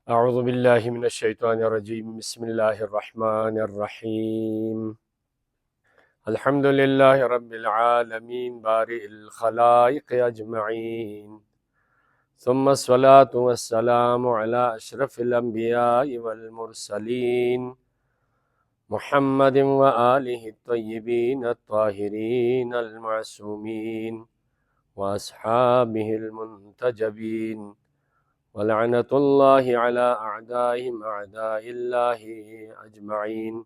اعوذ باللہ من الشیطان الرجیم، بسم اللہ الرحمن الرحیم۔ الحمد للہ رب العالمین بارئ الخلائق اجمعین، ثم الصلاة والسلام علی اشرف الانبیاء والمرسلین، محمد وآلہ الطیبین الطاہرین المعصومین واصحابہ المنتجبین، ولعنت اللہ علی اعدائہم اعداء اللہ اجمعین۔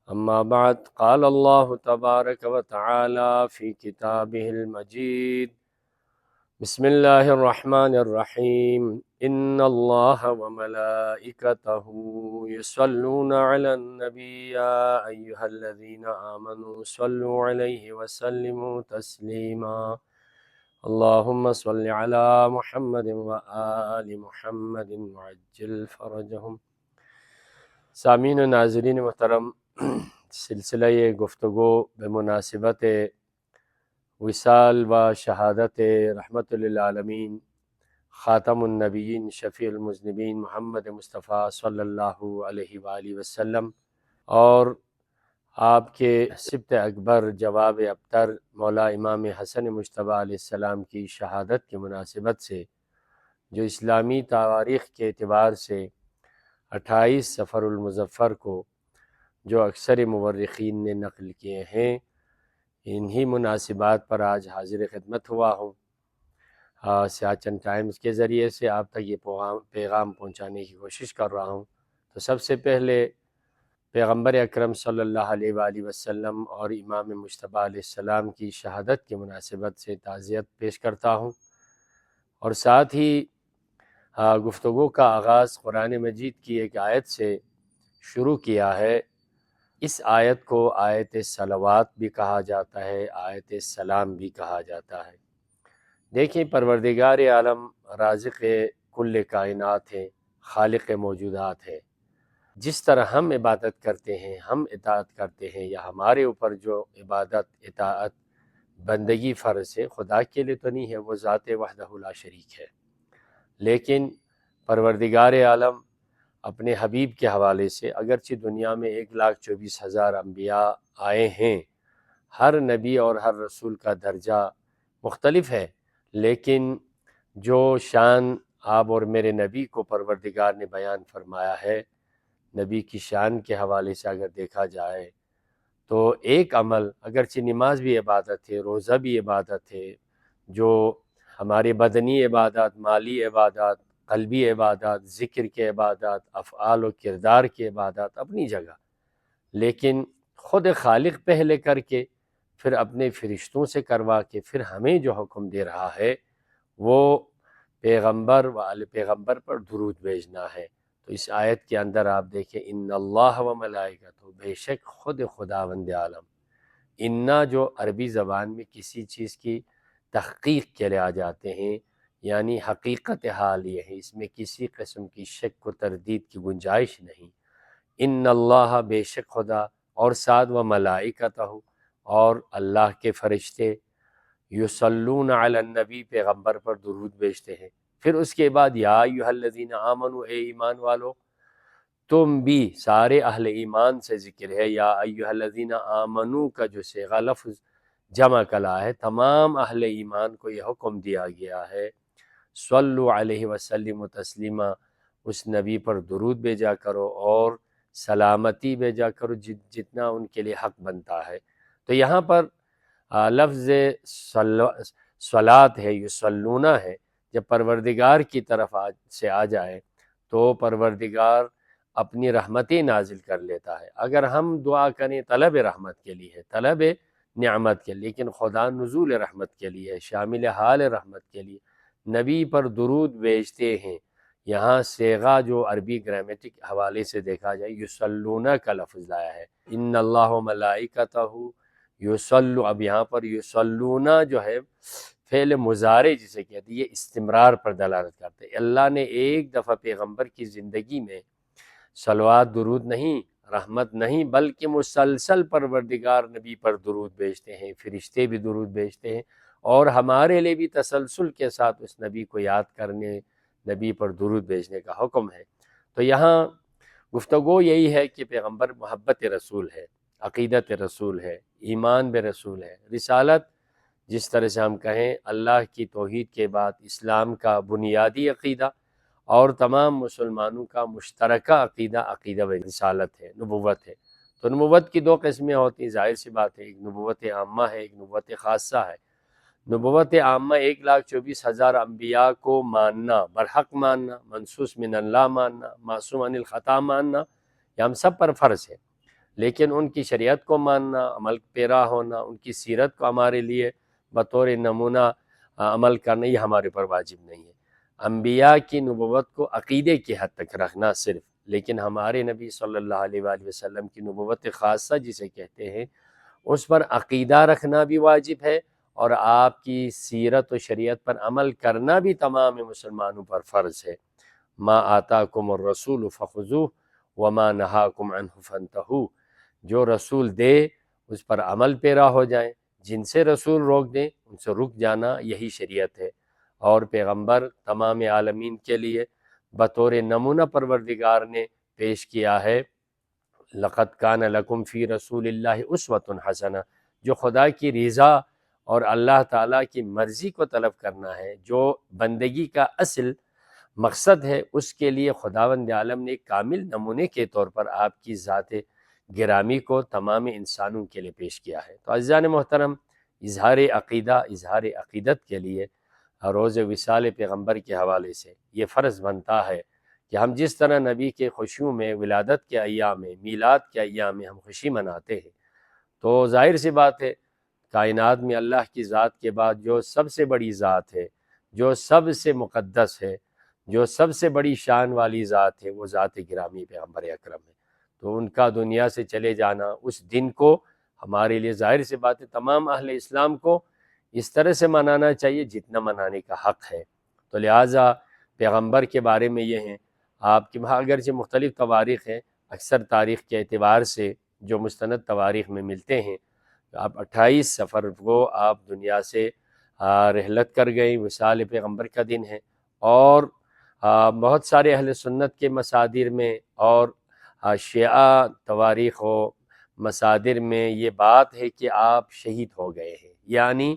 اما بعد، قال اللہ تبارک و تعالی فی کتابہ المجید، بسم اللہ الرحمن الرحیم، ان اللہ وملائکتہ یصلون علی النبی یا ایہا الذین آمنوا صلوا علیہ وسلموا تسلیما، اللہم صل علی محمد وآل محمد وعجل فرجہم۔ سامعین و ناظرین محترم، سلسلہ گفتگو بمناسبت وصال و شہادت رحمت للعالمین خاتم النبیین شفیع المذنبین محمد مصطفیٰ صلی اللہ علیہ وآلہ وسلم اور آپ کے سبط اکبر جواب ابتر مولا امام حسن مجتبیٰ علیہ السلام کی شہادت کی مناسبت سے، جو اسلامی تاریخ کے اعتبار سے 28 صفر المظفر کو جو اکثر مورخین نے نقل کیے ہیں، انہی مناسبات پر آج حاضر خدمت ہوا ہوں۔ سیاچن ٹائمز کے ذریعے سے آپ تک یہ پیغام پہنچانے کی کوشش کر رہا ہوں۔ تو سب سے پہلے پیغمبر اکرم صلی اللہ علیہ وآلہ وسلم اور امام مجتبیٰ علیہ السلام کی شہادت کی مناسبت سے تعزیت پیش کرتا ہوں، اور ساتھ ہی گفتگو کا آغاز قرآن مجید کی ایک آیت سے شروع کیا ہے۔ اس آیت کو آیت صلوات بھی کہا جاتا ہے، آیت سلام بھی کہا جاتا ہے۔ دیکھیں، پروردگار عالم رازق کل کائنات ہیں، خالق موجودات ہیں۔ جس طرح ہم عبادت کرتے ہیں، ہم اطاعت کرتے ہیں، یا ہمارے اوپر جو عبادت، اطاعت، بندگی فرض ہے، خدا کے لیے تو نہیں ہے، وہ ذات وحدہ لا شریک ہے، لیکن پروردگار عالم اپنے حبیب کے حوالے سے، اگرچہ دنیا میں 1,24,000 انبیاء آئے ہیں، ہر نبی اور ہر رسول کا درجہ مختلف ہے، لیکن جو شان آپ اور میرے نبی کو پروردگار نے بیان فرمایا ہے، نبی کی شان کے حوالے سے اگر دیکھا جائے تو ایک عمل، اگرچہ نماز بھی عبادت ہے، روزہ بھی عبادت ہے، جو ہمارے بدنی عبادات، مالی عبادات، قلبی عبادات، ذکر کے عبادات، افعال و کردار کے عبادات اپنی جگہ، لیکن خود خالق پہلے کر کے پھر اپنے فرشتوں سے کروا کے پھر ہمیں جو حکم دے رہا ہے وہ پیغمبر و آل پیغمبر پر درود بھیجنا ہے۔ تو اس آیت کے اندر آپ دیکھیں، ان اللہ و ملائکتہ، بے شک خود خداوند عالم۔ انا جو عربی زبان میں کسی چیز کی تحقیق کے لیے آ جاتے ہیں، یعنی حقیقت حال یہ ہے، اس میں کسی قسم کی شک و تردید کی گنجائش نہیں۔ ان اللہ، بے شک خدا، اور ساتھ و ملائکتہ، اور اللہ کے فرشتے، یصلون علی النبی، پیغمبر پر درود بھیجتے ہیں۔ پھر اس کے بعد یا ایھا الذین آمنوا، اے ایمان والو، تم بھی، سارے اہل ایمان سے ذکر ہے۔ یا ایھا الذین آمنوا کا جو صیغہ لفظ جمع کلا ہے، تمام اہل ایمان کو یہ حکم دیا گیا ہے، صلو علیہ وسلم تسلیما، اس نبی پر درود بھیجا کرو اور سلامتی بھیجا کرو جتنا ان کے لیے حق بنتا ہے۔ تو یہاں پر لفظ صلات ہے، یصلون ہے، جب پروردگار کی طرف سے آ جائے تو پروردگار اپنی رحمتیں نازل کر لیتا ہے۔ اگر ہم دعا کریں طلب رحمت کے لیے ہے، طلب نعمت کے، لیکن خدا نزول رحمت کے لیے ہے، شامل حال رحمت کے لیے نبی پر درود بھیجتے ہیں۔ یہاں صیغہ جو عربی گرامیٹک حوالے سے دیکھا جائے، یصلون کا لفظ لایا ہے، ان اللہ و ملائکتہ یصلو، اب یہاں پر یصلون جو ہے فعل مضارع جسے کہتے ہیں، یہ استمرار پر دلالت کرتے ہیں۔ اللہ نے ایک دفعہ پیغمبر کی زندگی میں صلوات، درود نہیں، رحمت نہیں، بلکہ مسلسل پروردگار نبی پر درود بھیجتے ہیں، فرشتے بھی درود بھیجتے ہیں، اور ہمارے لیے بھی تسلسل کے ساتھ اس نبی کو یاد کرنے، نبی پر درود بھیجنے کا حکم ہے۔ تو یہاں گفتگو یہی ہے کہ پیغمبر محبت رسول ہے، عقیدت رسول ہے، ایمان بے رسول ہے۔ رسالت جس طرح سے ہم کہیں اللہ کی توحید کے بعد اسلام کا بنیادی عقیدہ اور تمام مسلمانوں کا مشترکہ عقیدہ عقیدہ رسالت ہے، نبوت ہے۔ تو نبوت کی دو قسمیں ہوتی ہیں، ظاہر سی بات ہے، ایک نبوت عامہ ہے، ایک نبوت خاصہ ہے۔ نبوت عامہ 1,24,000 انبیاء کو ماننا، برحق ماننا، منصوص من اللہ ماننا، معصوم عن الخطا ماننا، یہ ہم سب پر فرض ہے، لیکن ان کی شریعت کو ماننا، عمل پیرا ہونا، ان کی سیرت کو ہمارے لیے بطور نمونہ عمل کرنا، یہ ہمارے پر واجب نہیں ہے۔ انبیاء کی نبوت کو عقیدے کی حد تک رکھنا صرف، لیکن ہمارے نبی صلی اللہ علیہ وآلہ وسلم کی نبوت خاصہ جسے کہتے ہیں، اس پر عقیدہ رکھنا بھی واجب ہے، اور آپ کی سیرت و شریعت پر عمل کرنا بھی تمام مسلمانوں پر فرض ہے۔ ما آتاکم الرسول فخذوہ وما نہاکم عنہ فانتہوا، جو رسول دے اس پر عمل پیرا ہو جائیں، جن سے رسول روک دیں ان سے رک جانا، یہی شریعت ہے۔ اور پیغمبر تمام عالمین کے لیے بطور نمونہ پروردگار نے پیش کیا ہے، لقد کان لکم فی رسول اللہ اسوۃ حسنہ، جو خدا کی رضا اور اللہ تعالیٰ کی مرضی کو طلب کرنا ہے، جو بندگی کا اصل مقصد ہے، اس کے لیے خداوند عالم نے ایک کامل نمونے کے طور پر آپ کی ذات گرامی کو تمام انسانوں کے لیے پیش کیا ہے۔ تو عزیزان محترم، اظہار عقیدہ، اظہار عقیدت کے لیے روز وصال پیغمبر کے حوالے سے یہ فرض بنتا ہے کہ ہم جس طرح نبی کے خوشیوں میں، ولادت کے ایام میں، میلاد کے ایام میں ہم خوشی مناتے ہیں، تو ظاہر سی بات ہے کائنات میں اللہ کی ذات کے بعد جو سب سے بڑی ذات ہے، جو سب سے مقدس ہے، جو سب سے بڑی شان والی ذات ہے، وہ ذات گرامی پیغمبر اکرم ہے۔ تو ان کا دنیا سے چلے جانا، اس دن کو ہمارے لیے ظاہر سی بات ہے تمام اہل اسلام کو اس طرح سے منانا چاہیے جتنا منانے کا حق ہے۔ تو لہٰذا پیغمبر کے بارے میں یہ ہیں، آپ کے وہاں اگرچہ مختلف تواریخ ہیں، اکثر تاریخ کے اعتبار سے جو مستند تواریخ میں ملتے ہیں، آپ 28 صفر کو آپ دنیا سے رحلت کر گئیں، وصال پیغمبر کا دن ہے، اور بہت سارے اہل سنت کے مصادر میں اور شیعہ تواریخ و مصادر میں یہ بات ہے کہ آپ شہید ہو گئے ہیں، یعنی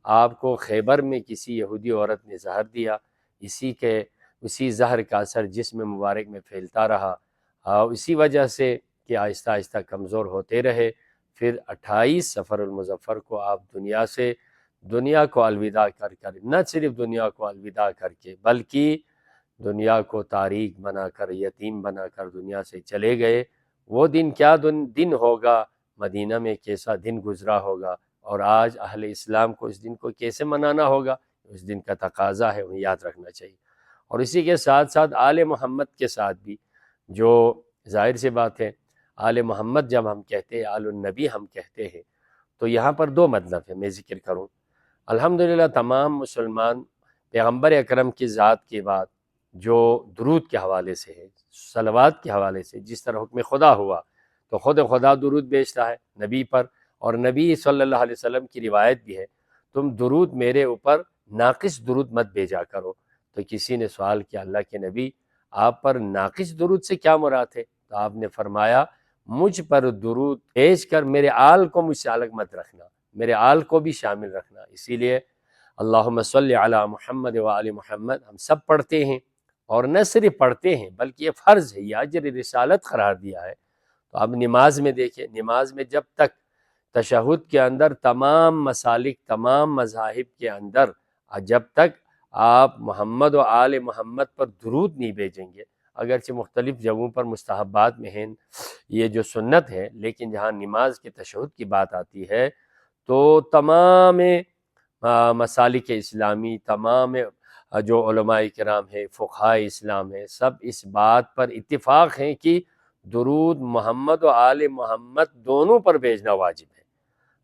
آپ کو خیبر میں کسی یہودی عورت نے زہر دیا، اسی زہر کا اثر جسم مبارک میں پھیلتا رہا، اسی وجہ سے کہ آہستہ آہستہ کمزور ہوتے رہے، پھر 28 صفر المظفر کو آپ دنیا کو الوداع کر نہ صرف دنیا کو الوداع کر کے بلکہ دنیا کو تاریک بنا کر، یتیم بنا کر دنیا سے چلے گئے۔ وہ دن کیا دن ہوگا، مدینہ میں کیسا دن گزرا ہوگا، اور آج اہل اسلام کو اس دن کو کیسے منانا ہوگا، اس دن کا تقاضا ہے، انہیں یاد رکھنا چاہیے۔ اور اسی کے ساتھ ساتھ آل محمد کے ساتھ بھی، جو ظاہر سی بات ہے آل محمد جب ہم کہتے ہیں، آل النبی ہم کہتے ہیں، تو یہاں پر دو مطلب ہے، میں ذکر کروں۔ الحمدللہ تمام مسلمان پیغمبر اکرم کی ذات کے بعد جو درود کے حوالے سے ہے، صلوات کے حوالے سے، جس طرح حکم خدا ہوا تو خود خدا درود بھیجتا ہے نبی پر، اور نبی صلی اللہ علیہ وسلم کی روایت بھی ہے، تم درود میرے اوپر ناقص درود مت بھیجا کرو۔ تو کسی نے سوال کیا، اللہ کے نبی آپ پر ناقص درود سے کیا مراد ہے؟ تو آپ نے فرمایا، مجھ پر درود بھیج کر میرے آل کو مجھ سے الگ مت رکھنا، میرے آل کو بھی شامل رکھنا۔ اسی لیے اللہم صلی علی محمد وآل محمد ہم سب پڑھتے ہیں، اور نہ صرف پڑھتے ہیں بلکہ یہ فرض ہے، یہ اجر رسالت قرار دیا ہے۔ تو اب نماز میں دیکھیں، نماز میں جب تک تشہد کے اندر تمام مسالک، تمام مذاہب کے اندر جب تک آپ محمد و آل محمد پر درود نہیں بھیجیں گے، اگرچہ مختلف جگہوں پر مستحبات میں ہیں یہ جو سنت ہے، لیکن جہاں نماز کے تشہد کی بات آتی ہے تو تمام مسالک اسلامی، تمام جو علماء کرام ہیں، فقہاء اسلام ہیں، سب اس بات پر اتفاق ہیں کہ درود محمد و آل محمد دونوں پر بھیجنا واجب ہے۔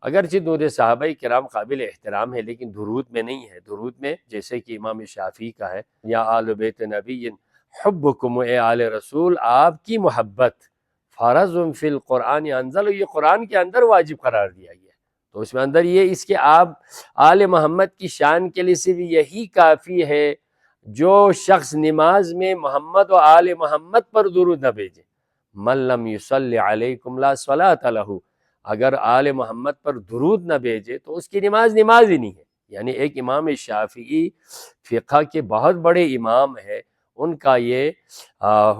اگرچہ درود صحابہ کرام قابل احترام ہے، لیکن درود میں نہیں ہے۔ درود میں جیسے کہ امام شافعی کا ہے، یا آل بیت نبی حبکم، اے آل رسول آپ کی محبت، فرض فی القرآن انزل، یہ قرآن کے اندر واجب قرار دیا گیا ہے۔ تو اس میں اندر یہ اس کے آپ آل محمد کی شان کے لیے صرف یہی کافی ہے جو شخص نماز میں محمد و آل محمد پر درود نہ بھیجے، من لم یصلی علیکم لا صلاۃ لہ، اگر آل محمد پر درود نہ بھیجے تو اس کی نماز ہی نہیں ہے۔ یعنی ایک امام شافعی فقہ کے بہت بڑے امام ہے، ان کا یہ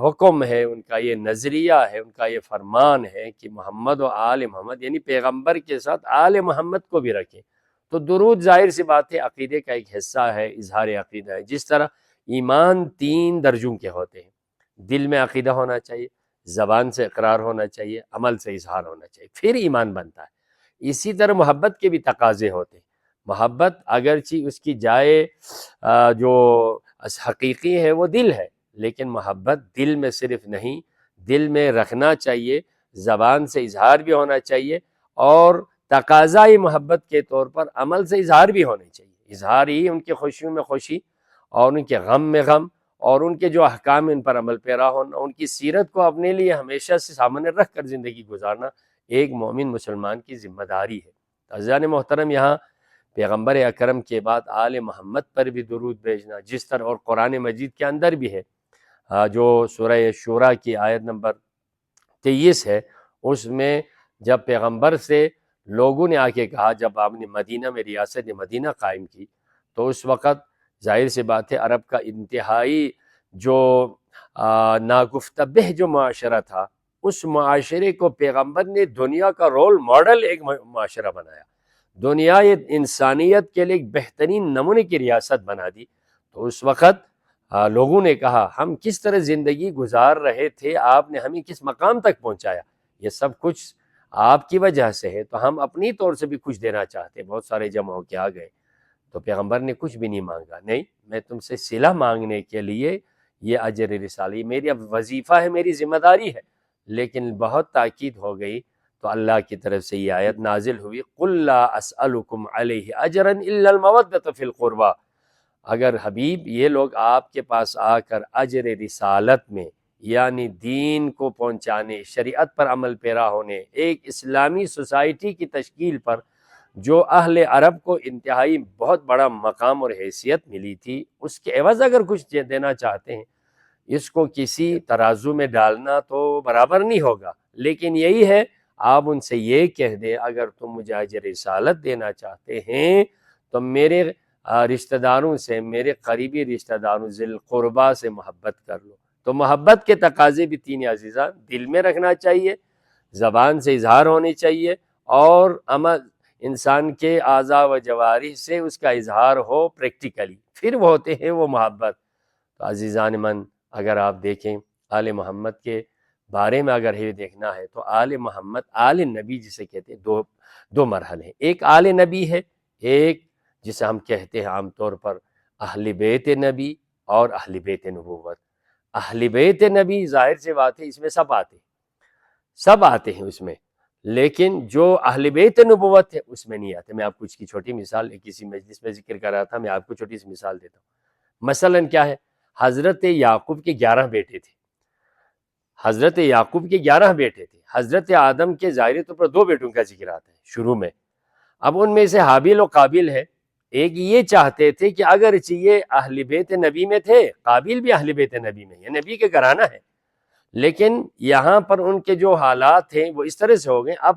حکم ہے، ان کا یہ نظریہ ہے، ان کا یہ فرمان ہے کہ محمد و آل محمد یعنی پیغمبر کے ساتھ آل محمد کو بھی رکھیں۔ تو درود ظاہر سی بات ہے عقیدے کا ایک حصہ ہے، اظہار عقیدہ ہے۔ جس طرح ایمان 3 درجوں کے ہوتے ہیں، دل میں عقیدہ ہونا چاہیے، زبان سے اقرار ہونا چاہیے، عمل سے اظہار ہونا چاہیے، پھر ایمان بنتا ہے۔ اسی طرح محبت کے بھی تقاضے ہوتے ہیں۔ محبت اگرچہ اس کی جائے جو حقیقی ہے وہ دل ہے، لیکن محبت دل میں صرف نہیں، دل میں رکھنا چاہیے، زبان سے اظہار بھی ہونا چاہیے، اور تقاضائی محبت کے طور پر عمل سے اظہار بھی ہونے چاہیے۔ اظہار ہی ان کی خوشیوں میں خوشی اور ان کے غم میں غم، اور ان کے جو احکام ان پر عمل پیرا ہونا، ان کی سیرت کو اپنے لیے ہمیشہ سے سامنے رکھ کر زندگی گزارنا ایک مومن مسلمان کی ذمہ داری ہے۔ عزیزان محترم، یہاں پیغمبر اکرم کے بعد آل محمد پر بھی درود بھیجنا، جس طرح اور قرآن مجید کے اندر بھی ہے، جو سورہ شورى کی آیت نمبر 23 ہے، اس میں جب پیغمبر سے لوگوں نے آ کے کہا، جب آپ نے مدینہ میں ریاست مدینہ قائم کی، تو اس وقت ظاہر سی بات ہے عرب کا انتہائی جو ناگفتہ بہ جو معاشرہ تھا، اس معاشرے کو پیغمبر نے دنیا کا رول ماڈل ایک معاشرہ بنایا، دنیا انسانیت کے لیے ایک بہترین نمونے کی ریاست بنا دی۔ تو اس وقت لوگوں نے کہا ہم کس طرح زندگی گزار رہے تھے، آپ نے ہمیں کس مقام تک پہنچایا، یہ سب کچھ آپ کی وجہ سے ہے، تو ہم اپنی طور سے بھی کچھ دینا چاہتے۔ بہت سارے جمع ہو کے آ گئے، تو پیغمبر نے کچھ بھی نہیں مانگا، نہیں میں تم سے صلہ مانگنے کے لیے یہ اجر رسالی میری اب وظیفہ ہے، میری ذمہ داری ہے، لیکن بہت تاکید ہو گئی تو اللہ کی طرف سے یہ آیت نازل ہوئی، قُلْ لَا أَسْأَلُكُمْ عَلَيْهِ أَجْرًا إِلَّا الْمَوَدَّةَ فِي الْقُرْبَى۔ اگر حبیب یہ لوگ آپ کے پاس آ کر اجر رسالت میں، یعنی دین کو پہنچانے، شریعت پر عمل پیرا ہونے، ایک اسلامی سوسائٹی کی تشکیل پر جو اہل عرب کو انتہائی بہت بڑا مقام اور حیثیت ملی تھی، اس کے عوض اگر کچھ دینا چاہتے ہیں، اس کو کسی ترازو میں ڈالنا تو برابر نہیں ہوگا، لیکن یہی ہے آپ ان سے یہ کہہ دیں اگر تم مجھے اجر رسالت دینا چاہتے ہیں تو میرے رشتہ داروں سے، میرے قریبی رشتہ داروں ذی القربیٰ سے محبت کر لو۔ تو محبت کے تقاضے بھی 3 عزیزان، دل میں رکھنا چاہیے، زبان سے اظہار ہونی چاہیے، اور عمل انسان کے اعضاء و جوارح سے اس کا اظہار ہو پریکٹیکلی، پھر وہ ہوتے ہیں وہ محبت۔ تو عزیزان من، اگر آپ دیکھیں آل محمد کے بارے میں اگر یہ دیکھنا ہے تو آل محمد، آل نبی جسے کہتے ہیں، دو مرحلے ہیں۔ ایک آل نبی ہے، ایک جسے ہم کہتے ہیں عام طور پر اہل بیت نبی اور اہل بیت نبوت۔ اہل بیت نبی ظاہر سے بات ہے اس میں سب آتے ہیں اس میں، لیکن جو اہل بیت نبوت ہے اس میں نہیں آتے۔ میں آپ کو اس کی چھوٹی مثال کسی مجلس میں ذکر کر رہا تھا، میں آپ کو چھوٹی سی مثال دیتا ہوں۔ مثلا کیا ہے، حضرت یعقوب کے 11 بیٹے تھے، حضرت یعقوب کے 11 بیٹے تھے۔ حضرت آدم کے ظاہری طور پر 2 بیٹوں کا ذکر آتا ہے شروع میں۔ اب ان میں سے حابیل و قابیل ہے، ایک یہ چاہتے تھے کہ اگرچہ یہ اہل بیت نبی میں تھے، قابیل بھی اہل بیت نبی میں، یہ نبی کے گھرانہ ہے، لیکن یہاں پر ان کے جو حالات ہیں وہ اس طرح سے ہو گئے۔ اب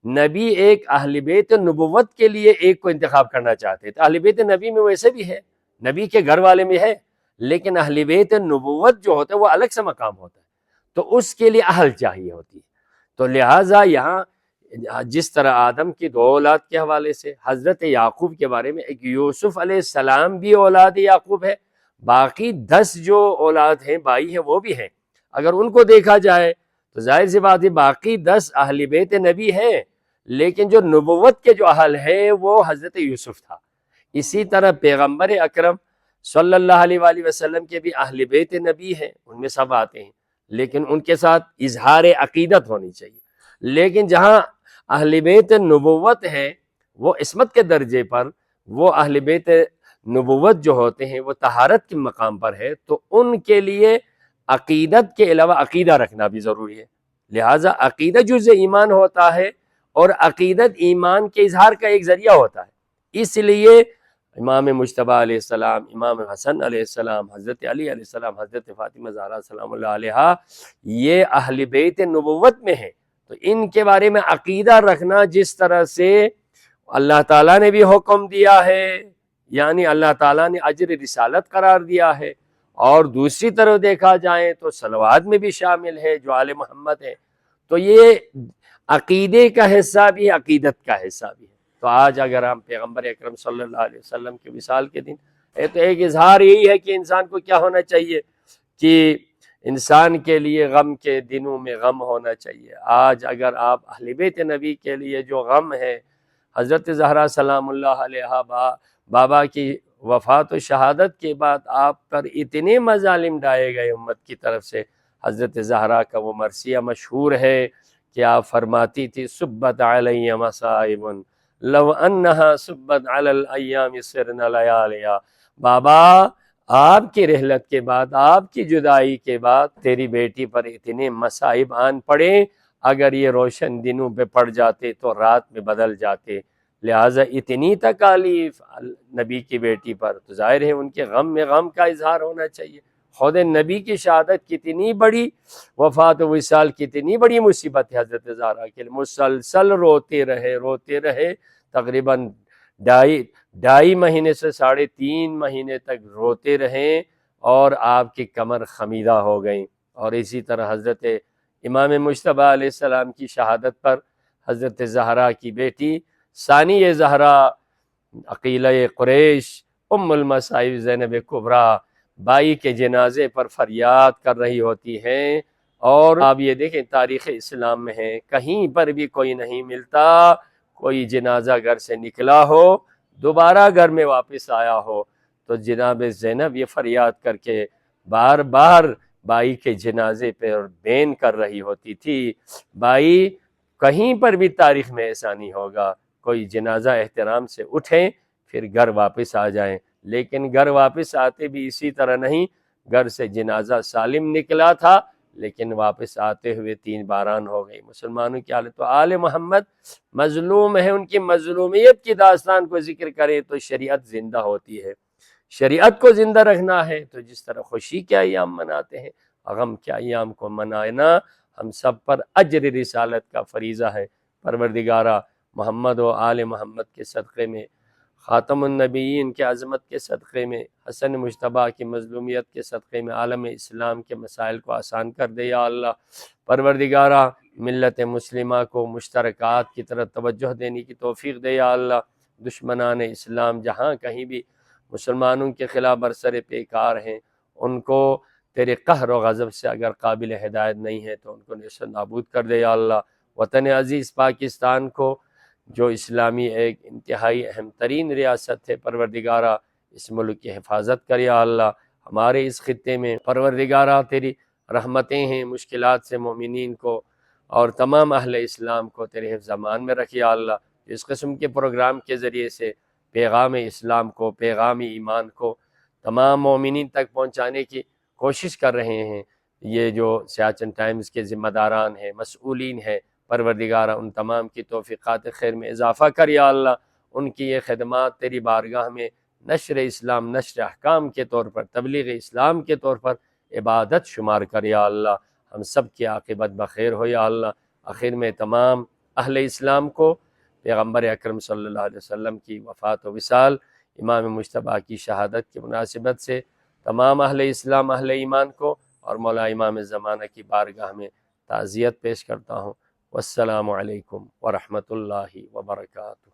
نبی ایک اہل بیت نبوت کے لیے ایک کو انتخاب کرنا چاہتے تھے۔ اہل بیت نبی میں ویسے بھی ہے، نبی کے گھر والے میں ہے، لیکن اہل بیت نبوت جو ہوتا ہے وہ الگ سے مقام ہوتا ہے، تو اس کے لیے اہل چاہیے ہوتی ہے۔ تو لہٰذا یہاں جس طرح آدم کی 2 اولاد کے حوالے سے، حضرت یعقوب کے بارے میں ایک یوسف علیہ السلام بھی اولاد یعقوب ہے، باقی 10 جو اولاد ہیں، بھائی ہیں، وہ بھی ہیں۔ اگر ان کو دیکھا جائے تو ظاہر سی بات ہے باقی 10 اہل بیت نبی ہیں، لیکن جو نبوت کے جو اہل ہے وہ حضرت یوسف تھا۔ اسی طرح پیغمبر اکرم صلی اللہ علیہ وآلہ وسلم کے بھی اہل بیت نبی ہیں، ان میں سب آتے ہیں، لیکن ان کے ساتھ اظہار عقیدت ہونی چاہیے۔ لیکن جہاں اہل بیت نبوت ہے وہ عصمت کے درجے پر، وہ اہل بیت نبوت جو ہوتے ہیں وہ طہارت کے مقام پر ہے، تو ان کے لیے عقیدت کے علاوہ عقیدہ رکھنا بھی ضروری ہے۔ لہٰذا عقیدہ جزء ایمان ہوتا ہے، اور عقیدت ایمان کے اظہار کا ایک ذریعہ ہوتا ہے۔ اس لیے امام مجتبیٰ علیہ السلام، امام حسن علیہ السلام، حضرت علی علیہ السلام، حضرت فاطمہ زہرا سلام اللہ علیہا، یہ اہل بیت نبوت میں ہیں۔ تو ان کے بارے میں عقیدہ رکھنا، جس طرح سے اللہ تعالیٰ نے بھی حکم دیا ہے، یعنی اللہ تعالیٰ نے اجر رسالت قرار دیا ہے، اور دوسری طرف دیکھا جائے تو صلوات میں بھی شامل ہے جو آل محمد ہے، تو یہ عقیدے کا حصہ بھی، عقیدت کا حصہ بھی ہے۔ تو آج اگر ہم پیغمبر اکرم صلی اللہ علیہ وسلم کے وصال کے دن، تو ایک اظہار یہی ہے کہ انسان کو کیا ہونا چاہیے کہ انسان کے لیے غم کے دنوں میں غم ہونا چاہیے۔ آج اگر آپ اہل بیت نبی کے لیے جو غم ہے، حضرت زہرا سلام اللہ علیہا بابا کی وفات و شہادت کے بعد آپ پر اتنے مظالم ڈائے گئے امت کی طرف سے، حضرت زہرا کا وہ مرثیہ مشہور ہے کہ آپ فرماتی تھی سبت علی مصائب لو انہا سبت علی الایام سرنا لیالیا، بابا آپ کی رحلت کے بعد، آپ کی جدائی کے بعد تیری بیٹی پر اتنے مصائب آن پڑے، اگر یہ روشن دنوں پہ پڑ جاتے تو رات میں بدل جاتے، لہٰذا اتنی تکالیف نبی کی بیٹی پر، تو ظاہر ہے ان کے غم میں غم کا اظہار ہونا چاہیے۔ خود نبی کی شہادت کتنی بڑی، وفات و وصال کتنی بڑی مصیبت ہے حضرت زہرا کے لیے، مسلسل روتے رہے تقریباً ڈھائی مہینے سے 3.5 مہینے تک روتے رہے، اور آپ کی کمر خمیدہ ہو گئیں۔ اور اسی طرح حضرت امام مجتبیٰ علیہ السلام کی شہادت پر حضرت زہرا کی بیٹی ثانی زہرا عقیلہ قریش ام المصائب زینب کبریٰ بائی کے جنازے پر فریاد کر رہی ہوتی ہیں، اور آپ یہ دیکھیں تاریخ اسلام میں ہے، کہیں پر بھی کوئی نہیں ملتا کوئی جنازہ گھر سے نکلا ہو دوبارہ گھر میں واپس آیا ہو تو جناب زینب یہ فریاد کر کے بار بار بائی کے جنازے پہ بین کر رہی ہوتی تھی، بائی کہیں پر بھی تاریخ میں ایسا نہیں ہوگا، کوئی جنازہ احترام سے اٹھیں پھر گھر واپس آ جائیں، لیکن گھر واپس آتے بھی اسی طرح نہیں، گھر سے جنازہ سالم نکلا تھا لیکن واپس آتے ہوئے 3 باران ہو گئی۔ مسلمانوں کی حالت، تو آل محمد مظلوم ہے، ان کی مظلومیت کی داستان کو ذکر کریں تو شریعت زندہ ہوتی ہے، شریعت کو زندہ رکھنا ہے تو جس طرح خوشی کے ایام مناتے ہیں، غم کے ایام کو منانا ہم سب پر اجر رسالت کا فریضہ ہے۔ پروردگارہ محمد و آل محمد کے صدقے میں، خاتم النبیین کے عظمت کے صدقے میں، حسن مجتبیٰ کی مظلومیت کے صدقے میں عالم اسلام کے مسائل کو آسان کر دے یا اللہ۔ پروردگارہ ملت مسلمہ کو مشترکات کی طرف توجہ دینے کی توفیق دے یا اللہ۔ دشمنان اسلام جہاں کہیں بھی مسلمانوں کے خلاف برسر پیکار ہیں، ان کو تیرے قہر و غضب سے اگر قابل ہدایت نہیں ہے تو ان کو نیست و نابود کر دے یا اللہ۔ وطن عزیز پاکستان کو، جو اسلامی ایک انتہائی اہم ترین ریاست ہے، پروردگارہ اس ملک کی حفاظت کر یا اللہ۔ ہمارے اس خطے میں پروردگارہ تیری رحمتیں ہیں، مشکلات سے مومنین کو اور تمام اہل اسلام کو تیرے حفظ امان میں رکھ یا اللہ۔ اس قسم کے پروگرام کے ذریعے سے پیغام اسلام کو، پیغام ایمان کو تمام مومنین تک پہنچانے کی کوشش کر رہے ہیں، یہ جو سیاچن ٹائمز کے ذمہ داران ہیں، مسئولین ہیں، پروردگارہ ان تمام کی توفیقات خیر میں اضافہ کر یا اللہ۔ ان کی یہ خدمات تیری بارگاہ میں نشر اسلام، نشر احکام کے طور پر، تبلیغ اسلام کے طور پر عبادت شمار کر یا اللہ۔ ہم سب کی عاقبت بخیر ہو یا اللہ۔ آخر میں تمام اہل اسلام کو پیغمبر اکرم صلی اللہ علیہ وسلم کی وفات و وصال، امام مجتبیٰ کی شہادت کی مناسبت سے تمام اہل اسلام، اہل ایمان کو اور مولا امام زمانہ کی بارگاہ میں تعزیت پیش کرتا ہوں۔ والسلام علیکم ورحمۃ اللہ وبرکاتہ۔